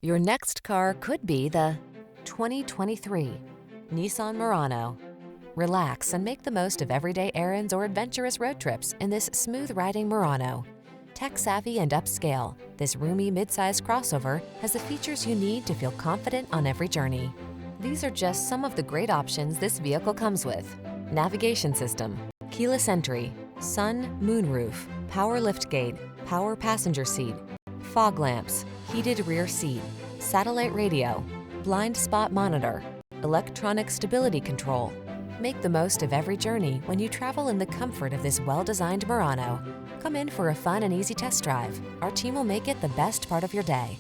Your next car could be the 2023 Nissan Murano. Relax and make the most of everyday errands or adventurous road trips in this smooth-riding Murano. Tech-savvy and upscale, this roomy midsize crossover has the features you need to feel confident on every journey. These are just some of the great options this vehicle comes with: navigation system, keyless entry, sun, moonroof, power liftgate, power passenger seat, fog lamps, heated rear seat, satellite radio, blind spot monitor, electronic stability control. Make the most of every journey when you travel in the comfort of this well-designed Murano. Come in for a fun and easy test drive. Our team will make it the best part of your day.